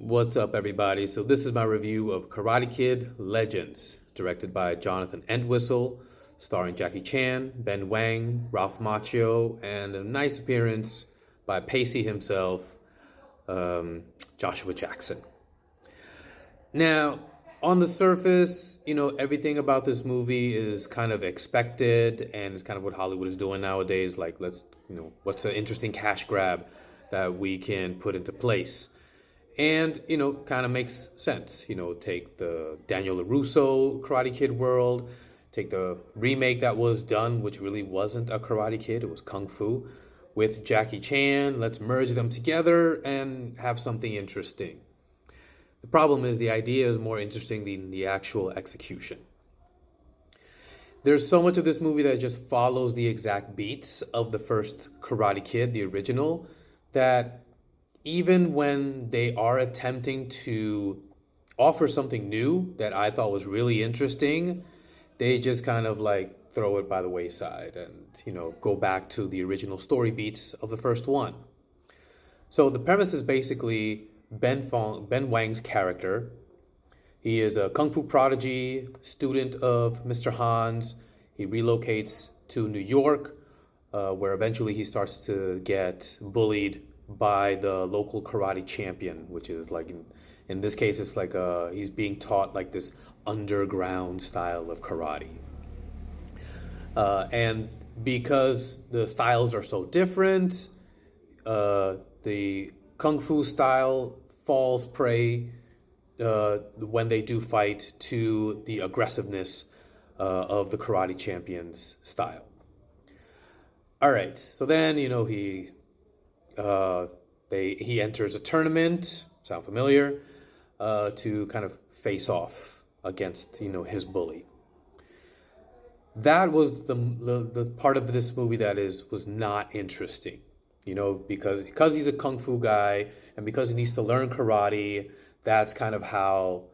What's up, everybody? So this is my review of Karate Kid Legends, directed by Jonathan Entwistle, starring Jackie Chan, Ben Wang, Ralph Macchio, and a nice appearance by Pacey himself, Joshua Jackson. Now, on the surface, everything about this movie is kind of expected, and it's kind of what Hollywood is doing nowadays. Like, what's an interesting cash grab that we can put into place? And, kind of makes sense. Take the Daniel LaRusso Karate Kid world, take the remake that was done, which really wasn't a Karate Kid, it was Kung Fu, with Jackie Chan. Let's merge them together and have something interesting. The problem is the idea is more interesting than the actual execution. There's so much of this movie that just follows the exact beats of the first Karate Kid, the original, that even when they are attempting to offer something new that I thought was really interesting, they just kind of like throw it by the wayside and, go back to the original story beats of the first one. So the premise is basically Ben Wang's character. He is a kung fu prodigy, student of Mr. Han's. He relocates to New York, where eventually he starts to get bullied by the local karate champion, which is like, in this case, it's like he's being taught like this underground style of karate. And because the styles are so different, the kung fu style falls prey when they do fight to the aggressiveness of the karate champion's style. All right, so then he enters a tournament. Sound familiar? To kind of face off against his bully. That was the part of this movie that was not interesting. Because he's a kung fu guy and because he needs to learn karate, that's kind of how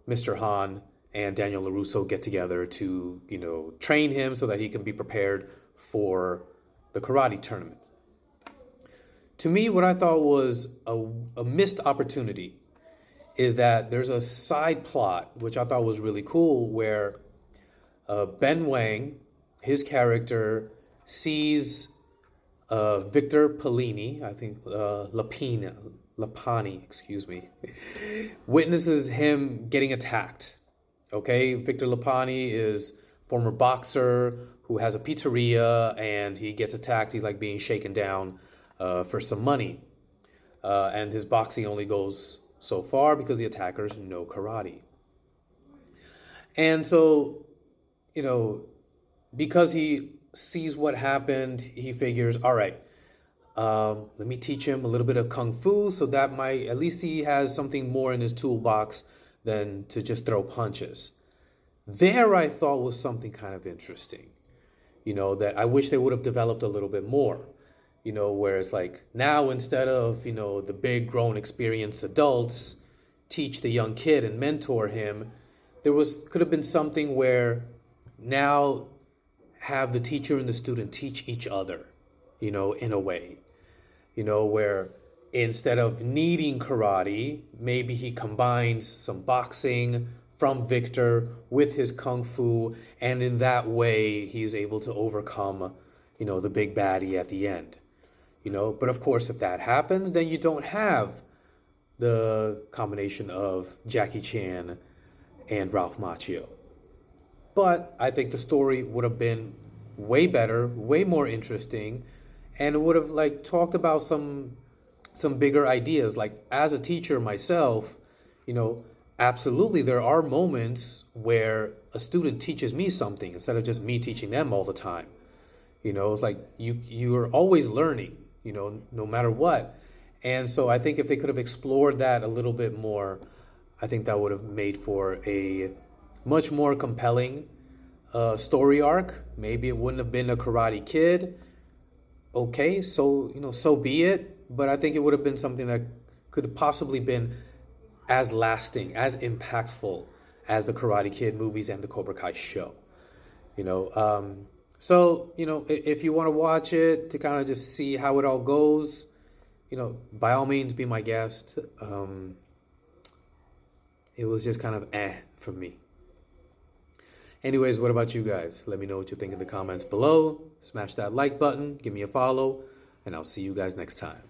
Mr. Han and Daniel LaRusso get together to, train him so that he can be prepared for the karate tournament. To me, what I thought was a missed opportunity is that there's a side plot, which I thought was really cool, where Ben Wang, his character, sees Victor Pellini, I think Lapani, excuse me, witnesses him getting attacked. Okay, Victor Lapani is former boxer who has a pizzeria, and he gets attacked. He's like being shaken down for some money. And his boxing only goes so far because the attackers know karate. And so, because he sees what happened, he figures, all right, let me teach him a little bit of kung fu so that at least he has something more in his toolbox than to just throw punches. There I thought was something kind of interesting, that I wish they would have developed a little bit more. Where it's like now instead of, the big grown experienced adults teach the young kid and mentor him, could have been something where now have the teacher and the student teach each other, in a way, where instead of needing karate, maybe he combines some boxing from Victor with his kung fu, and in that way he's able to overcome, the big baddie at the end. But of course, if that happens, then you don't have the combination of Jackie Chan and Ralph Macchio. But I think the story would have been way better, way more interesting, and it would have like talked about some bigger ideas. Like as a teacher myself, absolutely there are moments where a student teaches me something instead of just me teaching them all the time. It's like you are always learning, no matter what. And so I think if they could have explored that a little bit more, I think that would have made for a much more compelling story arc. Maybe it wouldn't have been a Karate Kid. Okay, so so be it. But I think it would have been something that could have possibly been as lasting, as impactful as the Karate Kid movies and the Cobra Kai show. So, if you want to watch it to kind of just see how it all goes, by all means, be my guest. it was just kind of for me. Anyways, what about you guys? Let me know what you think in the comments below. Smash that like button, give me a follow, and I'll see you guys next time.